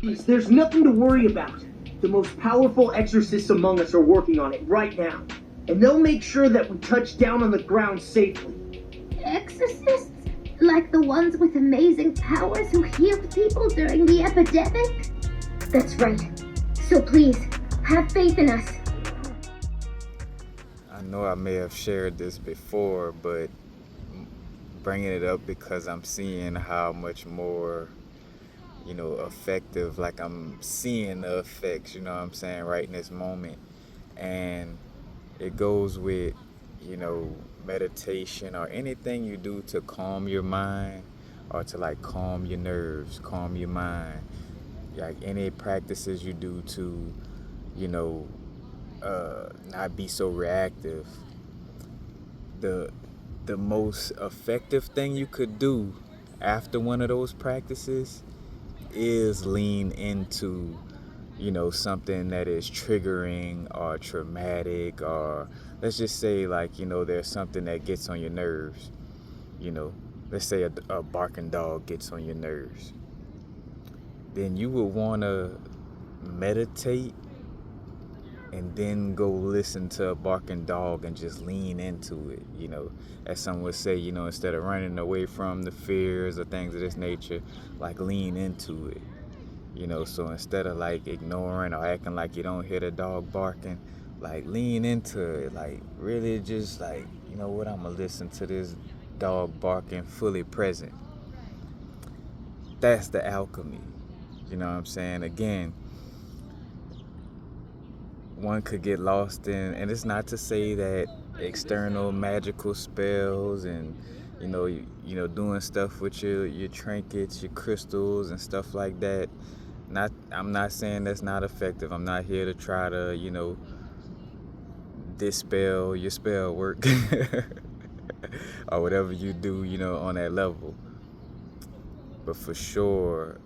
There's nothing to worry about. The most powerful exorcists among us are working on it right now. And they'll make sure that we touch down on the ground safely. Exorcists? Like the ones with amazing powers who healed people during the epidemic? That's right. So please, have faith in us. I know I may have shared this before, but bringing it up because I'm seeing how much more, effective, like I'm seeing the effects, you know what I'm saying, right in this moment. And it goes with, meditation or anything you do to calm your mind or to like calm your nerves, calm your mind. Like any practices you do to, not be so reactive. The most effective thing you could do after one of those practices is lean into something that is triggering or traumatic, or let's just say like there's something that gets on your nerves. Let's say a barking dog gets on your nerves. Then you would want to meditate and then go listen to a barking dog and just lean into it. As some would say, instead of running away from the fears or things of this nature, like lean into it. So instead of like ignoring or acting like you don't hear the dog barking, like lean into it. Like really just like, I'm gonna listen to this dog barking, fully present. That's the alchemy. You know what I'm saying? Again, one could get lost in, and it's not to say that external magical spells and doing stuff with your trinkets, your crystals and stuff like that. I'm not saying that's not effective. I'm not here to try to dispel your spell work or whatever you do on that level. But for sure,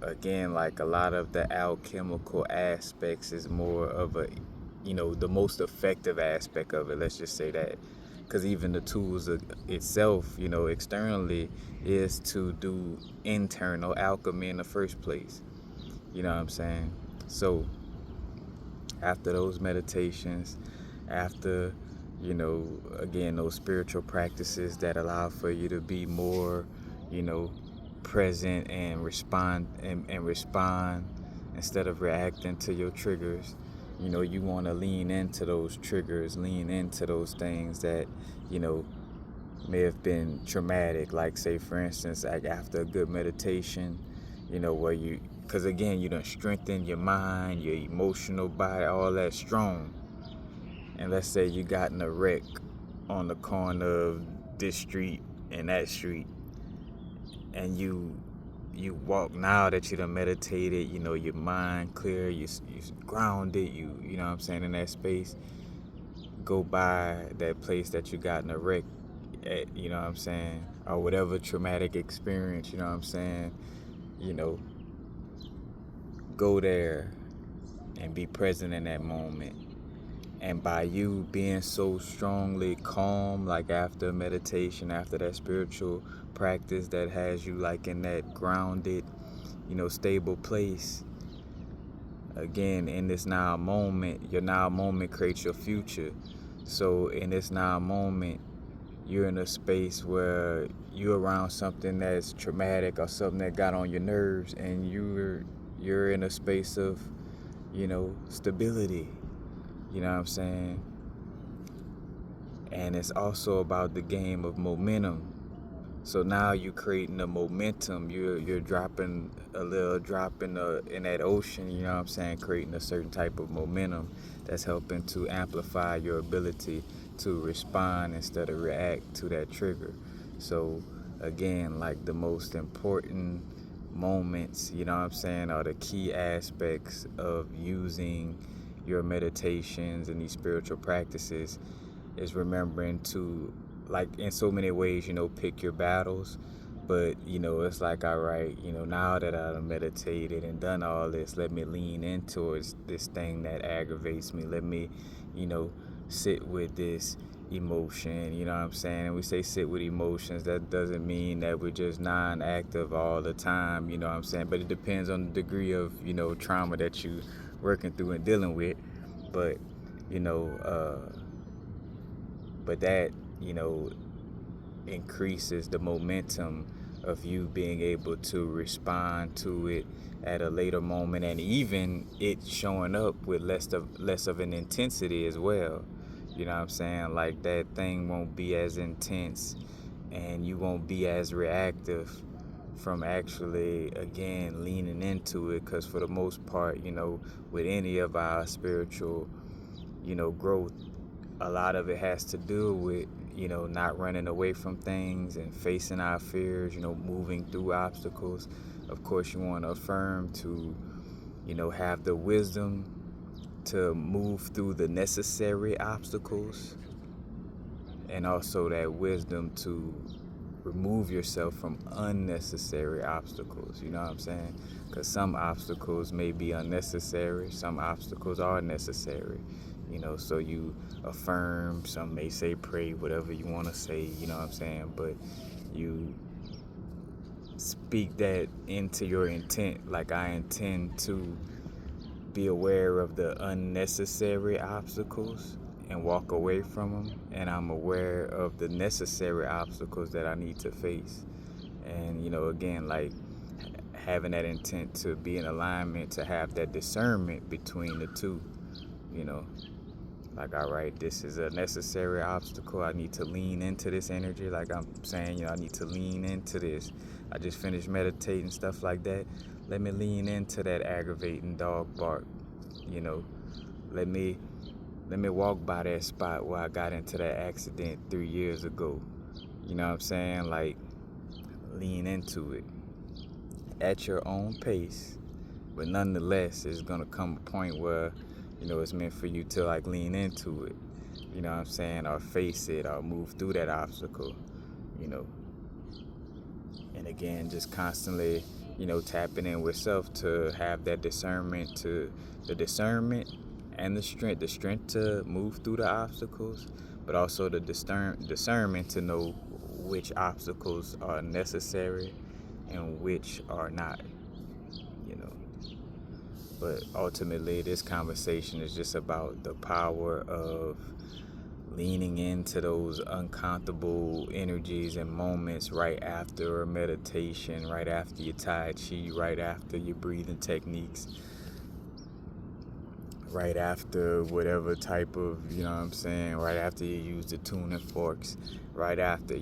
again, like a lot of the alchemical aspects is more of a, the most effective aspect of it. Let's just say that. Because even the tools itself, externally, is to do internal alchemy in the first place. You know what I'm saying? So after those meditations, after, again, those spiritual practices that allow for you to be more, present and respond instead of reacting to your triggers. You want to lean into those triggers, lean into those things that may have been traumatic, like say for instance, like after a good meditation, where because again you done strengthen your mind, your emotional body, all that strong. And let's say you got in a wreck on the corner of this street and that street, and you walk, now that you done meditated, your mind clear, you grounded, you know what I'm saying, in that space, go by that place that you got in a wreck at, you know what I'm saying, or whatever traumatic experience, you know what I'm saying, go there and be present in that moment. And by you being so strongly calm, like after meditation, after that spiritual practice that has you like in that grounded, stable place, again, in this now moment, your now moment creates your future. So in this now moment, you're in a space where you're around something that's traumatic or something that got on your nerves, and you're in a space of, stability. You know what I'm saying? And it's also about the game of momentum. So now you're creating a momentum. You're dropping a little drop in that ocean, you know what I'm saying, creating a certain type of momentum that's helping to amplify your ability to respond instead of react to that trigger. So again, like the most important moments, you know what I'm saying, are the key aspects of using your meditations and these spiritual practices, is remembering to, like in so many ways, pick your battles. But it's like, all right, now that I've meditated and done all this, let me lean into this thing that aggravates me. Let me sit with this emotion, you know what I'm saying? And we say sit with emotions, that doesn't mean that we're just non-active all the time, you know what I'm saying? But it depends on the degree of, trauma that you working through and dealing with. But, but that, increases the momentum of you being able to respond to it at a later moment, and even it showing up with less of an intensity as well. You know what I'm saying? Like, that thing won't be as intense and you won't be as reactive from actually, again, leaning into it. Because for the most part, with any of our spiritual, growth, a lot of it has to do with, not running away from things and facing our fears, moving through obstacles. Of course, you want to affirm to, have the wisdom to move through the necessary obstacles, and also that wisdom to remove yourself from unnecessary obstacles. You know what I'm saying? Because some obstacles may be unnecessary, some obstacles are necessary. So you affirm, some may say pray, whatever you want to say, you know what I'm saying? But you speak that into your intent, like, I intend to be aware of the unnecessary obstacles and walk away from them, and I'm aware of the necessary obstacles that I need to face. And again, like, having that intent to be in alignment, to have that discernment between the two. Like, all right, this is a necessary obstacle, I need to lean into this energy. Like I'm saying, I need to lean into this. I just finished meditating, stuff like that. Let me lean into that aggravating dog bark. Let me walk by that spot where I got into that accident 3 years ago. You know what I'm saying? Like, lean into it at your own pace. But nonetheless, it's gonna come a point where, it's meant for you to, like, lean into it. You know what I'm saying? Or face it, or move through that obstacle. And again, just constantly, tapping in with self to have that discernment, and the strength to move through the obstacles, but also the discernment to know which obstacles are necessary and which are not. But ultimately, this conversation is just about the power of leaning into those uncomfortable energies and moments right after a meditation, right after your Tai Chi, right after your breathing techniques, right after whatever type of, right after you use the tuning forks, right after,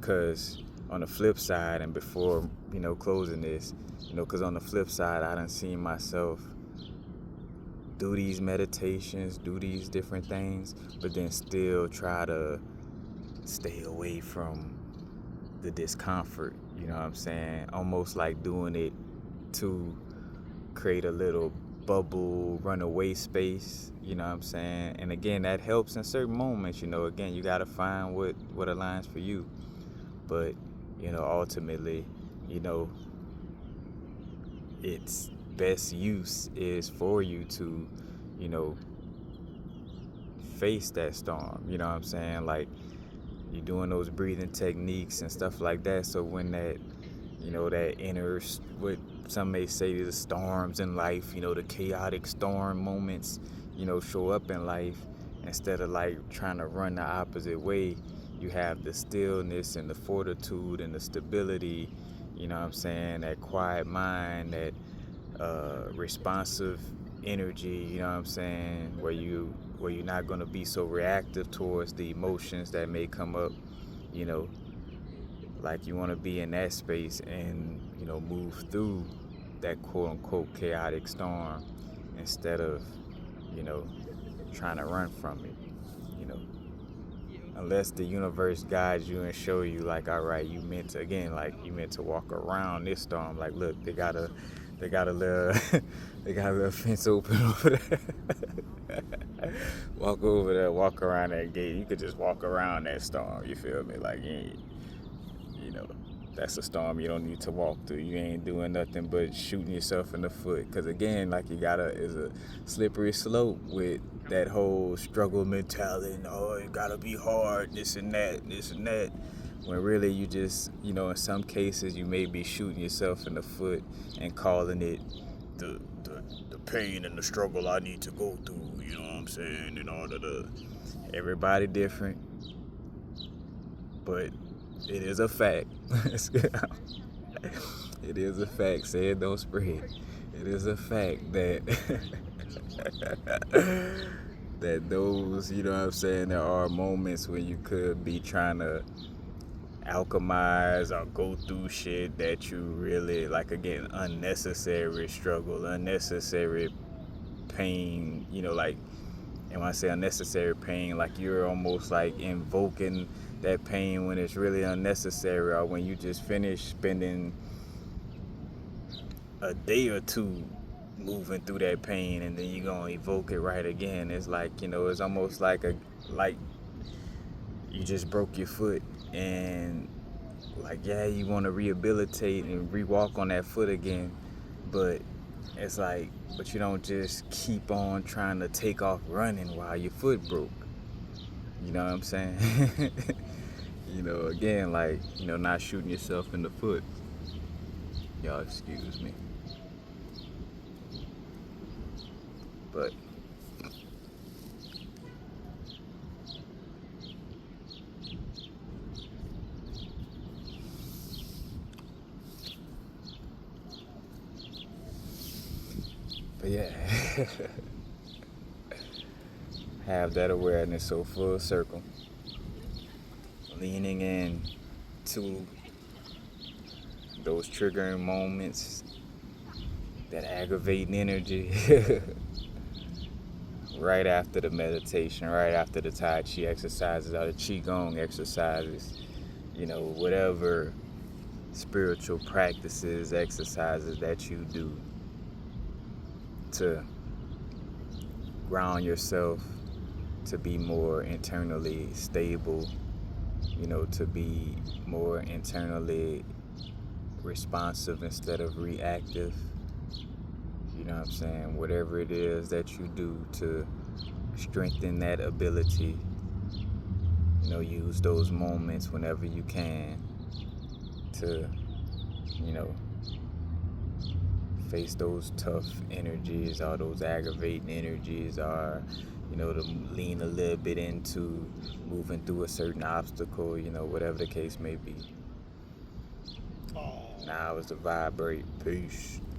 because on the flip side, and before, closing this, because on the flip side, I done seen myself do these meditations, do these different things, but then still try to stay away from the discomfort, you know what I'm saying? Almost like doing it to create a little bubble, runaway space, you know what I'm saying? And again, that helps in certain moments, again, you got to find what aligns for you. But, ultimately, its best use is for you to, face that storm, you know what I'm saying? Like, you're doing those breathing techniques and stuff like that, so when that, that inner, what some may say the storms in life, the chaotic storm moments, show up in life, instead of, like, trying to run the opposite way, you have the stillness and the fortitude and the stability, you know what I'm saying, that quiet mind, that responsive energy, you know what I'm saying, where you're not going to be so reactive towards the emotions that may come up, like, you want to be in that space and, move through that quote-unquote chaotic storm instead of, trying to run from it, unless the universe guides you and show you, like, all right, you meant to walk around this storm. Like, look, they got a little fence open over there. Walk over there, walk around that gate. You could just walk around that storm, you feel me? Like, that's a storm you don't need to walk through. You ain't doing nothing but shooting yourself in the foot. Because again, like it's a slippery slope with that whole struggle mentality. And, oh, it gotta be hard, this and that. When really you just, in some cases you may be shooting yourself in the foot and calling it the pain and the struggle I need to go through, you know what I'm saying, and all the everybody different, but it is a fact. It is a fact. Say it, don't spread. It is a fact that that those, you know what I'm saying, there are moments when you could be trying to alchemize or go through shit that you really, like, again, unnecessary struggle, unnecessary pain, like, and when I say unnecessary pain, like you're almost like invoking that pain when it's really unnecessary, or when you just finish spending a day or two moving through that pain and then you're gonna evoke it right again. It's like, it's almost like you just broke your foot, and like, yeah, you want to rehabilitate and re-walk on that foot again, but it's like, but you don't just keep on trying to take off running while your foot broke. You know what I'm saying? Again, like, not shooting yourself in the foot. Y'all excuse me. But yeah, have that awareness, so full circle, leaning in to those triggering moments, that aggravating energy, right after the meditation, right after the Tai Chi exercises or the Qigong exercises, whatever spiritual practices, exercises that you do to ground yourself, to be more internally stable, to be more internally responsive instead of reactive. You know what I'm saying? Whatever it is that you do to strengthen that ability, use those moments whenever you can to, face those tough energies or those aggravating energies, or, to lean a little bit into moving through a certain obstacle, whatever the case may be. Now is to vibrate. Peace.